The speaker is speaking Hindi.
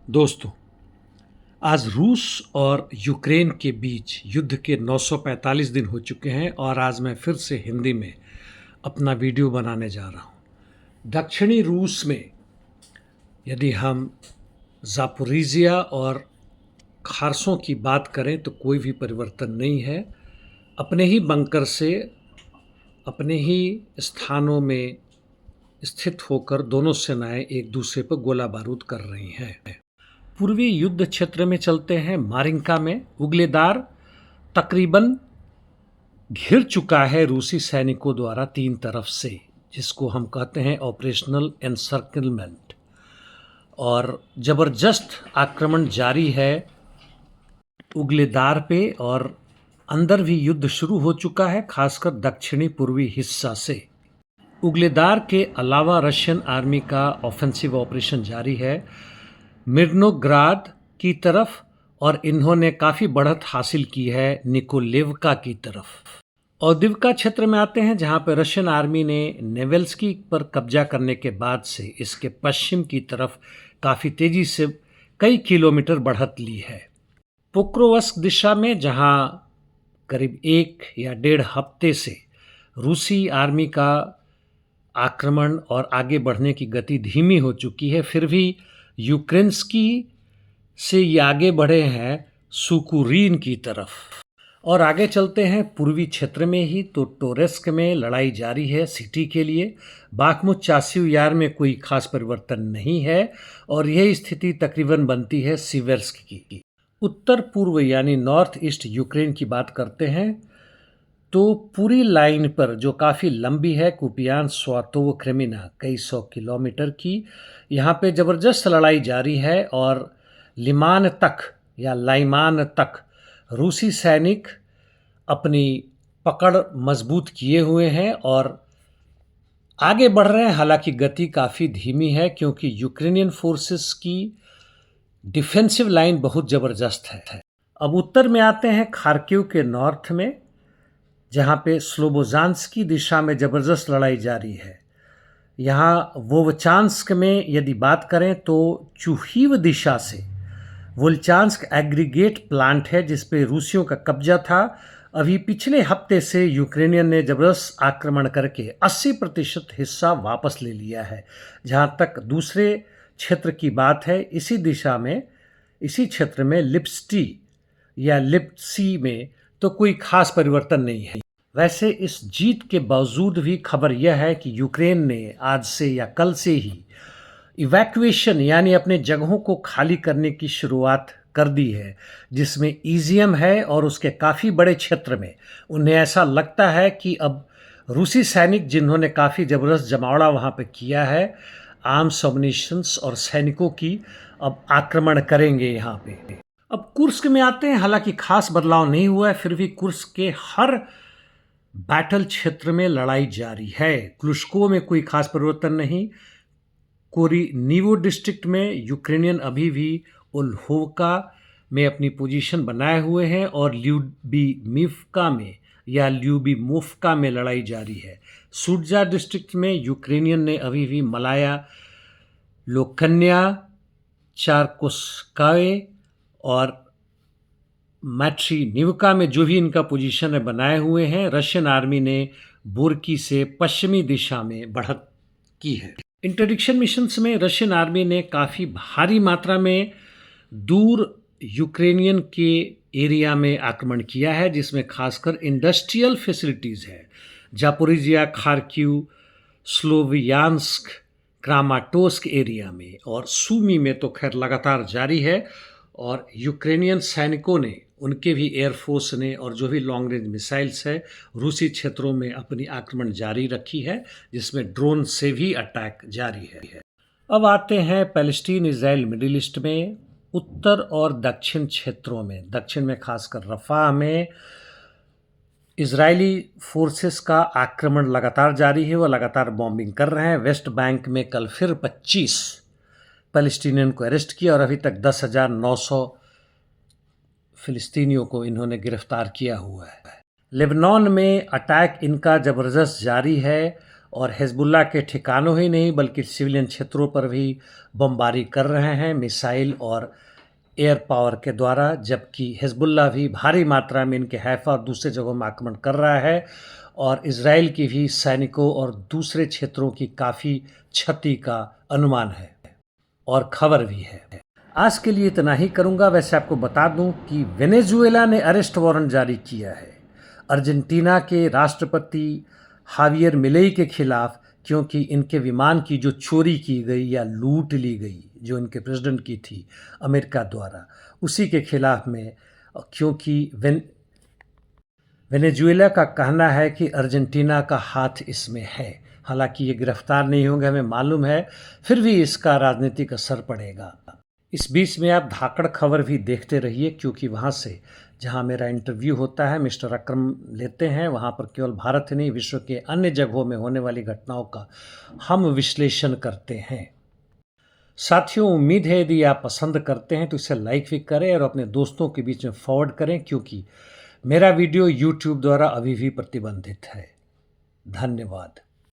दोस्तों, आज रूस और यूक्रेन के बीच युद्ध के 945 दिन हो चुके हैं और आज मैं फिर से हिंदी में अपना वीडियो बनाने जा रहा हूँ। दक्षिणी रूस में यदि हम ज़ापोरिज़िया और खारसों की बात करें तो कोई भी परिवर्तन नहीं है। अपने ही बंकर से अपने ही स्थानों में स्थित होकर दोनों सेनाएं एक दूसरे पर गोला बारूद कर रही हैं। पूर्वी युद्ध क्षेत्र में चलते हैं। मारिंका में उगलेदार तकरीबन घिर चुका है रूसी सैनिकों द्वारा तीन तरफ से, जिसको हम कहते हैं ऑपरेशनल एनसर्कलमेंट, और ज़बरदस्त आक्रमण जारी है उगलेदार पे और अंदर भी युद्ध शुरू हो चुका है, खासकर दक्षिणी पूर्वी हिस्सा से। उगलेदार के अलावा रशियन आर्मी का ऑफेंसिव ऑपरेशन जारी है मिर्नोग्राद की तरफ और इन्होंने काफ़ी बढ़त हासिल की है निकोलेवका की तरफ। औदिवका क्षेत्र में आते हैं, जहां पर रशियन आर्मी ने नेवेल्स्की पर कब्जा करने के बाद से इसके पश्चिम की तरफ काफ़ी तेजी से कई किलोमीटर बढ़त ली है। पोक्रोवस्क दिशा में, जहां करीब 1 या 1.5 हफ्ते से रूसी आर्मी का आक्रमण और आगे बढ़ने की गति धीमी हो चुकी है, फिर भी यूक्रेन्स्की से ये आगे बढ़े हैं सुकुरीन की तरफ। और आगे चलते हैं पूर्वी क्षेत्र में ही, तो टोरेस्क में लड़ाई जारी है सिटी के लिए। बाखमुत चासिव यार में कोई खास परिवर्तन नहीं है और यही स्थिति तकरीबन बनती है सिवेर्स्क की। उत्तर पूर्व यानी नॉर्थ ईस्ट यूक्रेन की बात करते हैं तो पूरी लाइन पर, जो काफ़ी लंबी है, कुपियान स्वातोव क्रेमिना कई 100 किलोमीटर की, यहाँ पे ज़बरदस्त लड़ाई जारी है और लिमान तक या लाइमान तक रूसी सैनिक अपनी पकड़ मजबूत किए हुए हैं और आगे बढ़ रहे हैं। हालांकि गति काफ़ी धीमी है क्योंकि यूक्रेनियन फोर्सेस की डिफेंसिव लाइन बहुत ज़बरदस्त है। अब उत्तर में आते हैं खार्किव के नॉर्थ में, जहाँ पे स्लोबोजांस्की दिशा में ज़बरदस्त लड़ाई जारी है। यहाँ वोवचांस्क में यदि बात करें तो चुहीव दिशा से वोल्चांस्क एग्रीगेट प्लांट है जिस पे रूसियों का कब्जा था। अभी पिछले हफ्ते से यूक्रेनियन ने ज़बरदस्त आक्रमण करके 80% हिस्सा वापस ले लिया है। जहाँ तक दूसरे क्षेत्र की बात है, इसी दिशा में, इसी क्षेत्र में लिप्स्टी या लिप्सी में तो कोई खास परिवर्तन नहीं है। वैसे इस जीत के बावजूद भी खबर यह है कि यूक्रेन ने आज से या कल से ही इवैक्यूएशन यानी अपने जगहों को खाली करने की शुरुआत कर दी है, जिसमें ईजियम है और उसके काफ़ी बड़े क्षेत्र में उन्हें ऐसा लगता है कि अब रूसी सैनिक, जिन्होंने काफ़ी ज़बरदस्त जमावड़ा वहाँ पे किया है आर्म्स अम्युनिशंस और सैनिकों की, अब आक्रमण करेंगे यहाँ पे। अब कुर्स्क में आते हैं। हालांकि खास बदलाव नहीं हुआ है, फिर भी कुर्स्क के हर बैटल क्षेत्र में लड़ाई जारी है। क्लुश्को में कोई खास परिवर्तन नहीं। कोरिनीवो डिस्ट्रिक्ट में यूक्रेनियन अभी भी ओल्होवका में अपनी पोजीशन बनाए हुए हैं और ल्यूबिमिवका में या ल्यूबिमोवका में लड़ाई जारी है। सुडजा डिस्ट्रिक्ट में यूक्रेनियन ने अभी भी मलाया, लोकन्या, चारकोस्कावे और मैट्रीनिवका में जो भी इनका पोजीशन है बनाए हुए हैं। रशियन आर्मी ने बोर्की से पश्चिमी दिशा में बढ़त की है। इंटरडिक्शन मिशंस में रशियन आर्मी ने काफ़ी भारी मात्रा में दूर यूक्रेनियन के एरिया में आक्रमण किया है, जिसमें खासकर इंडस्ट्रियल फैसिलिटीज़ है। जापोरिजिया, खार्किव, स्लोवियांस्क, क्रामाटोस्क एरिया में और सूमी में तो खैर लगातार जारी है और यूक्रेनियन सैनिकों ने, उनके भी एयरफोर्स ने और जो भी लॉन्ग रेंज मिसाइल्स है रूसी क्षेत्रों में अपनी आक्रमण जारी रखी है, जिसमें ड्रोन से भी अटैक जारी है। अब आते हैं पैलेस्टीन इजराइल मिडिल ईस्ट में। उत्तर और दक्षिण क्षेत्रों में, दक्षिण में खासकर रफाह में इजरायली फोर्सेस का आक्रमण लगातार जारी है। वह लगातार बॉम्बिंग कर रहे हैं। वेस्ट बैंक में कल फिर 25 पैलेस्टीनियन को अरेस्ट किया और अभी तक 10,900 फिलिस्तीनियों को इन्होंने गिरफ्तार किया हुआ है। लेबनान में अटैक इनका ज़बरदस्त जारी है और हिजबुल्लाह के ठिकानों ही नहीं बल्कि सिविलियन क्षेत्रों पर भी बमबारी कर रहे हैं मिसाइल और एयर पावर के द्वारा, जबकि हिजबुल्लाह भी भारी मात्रा में इनके हैफा और दूसरे जगहों में आक्रमण कर रहा है और इजराइल की भी सैनिकों और दूसरे क्षेत्रों की काफ़ी क्षति का अनुमान है और खबर भी है। आज के लिए इतना ही करूंगा। वैसे आपको बता दूं कि वेनेजुएला ने अरेस्ट वारंट जारी किया है अर्जेंटीना के राष्ट्रपति हावियर मिलेई के खिलाफ, क्योंकि इनके विमान की जो चोरी की गई या लूट ली गई जो इनके प्रेसिडेंट की थी अमेरिका द्वारा, उसी के खिलाफ में, क्योंकि वेनेजुएला का कहना है कि अर्जेंटीना का हाथ इसमें है। हालांकि ये गिरफ्तार नहीं होंगे हमें मालूम है, फिर भी इसका राजनीतिक असर पड़ेगा। इस बीच में आप धाकड़ खबर भी देखते रहिए, क्योंकि वहाँ से जहाँ मेरा इंटरव्यू होता है मिस्टर अकरम लेते हैं, वहाँ पर केवल भारत ही नहीं विश्व के अन्य जगहों में होने वाली घटनाओं का हम विश्लेषण करते हैं। साथियों, उम्मीद है यदि आप पसंद करते हैं तो इसे लाइक भी करें और अपने दोस्तों के बीच में फॉरवर्ड करें, क्योंकि मेरा वीडियो यूट्यूब द्वारा अभी भी प्रतिबंधित है। धन्यवाद।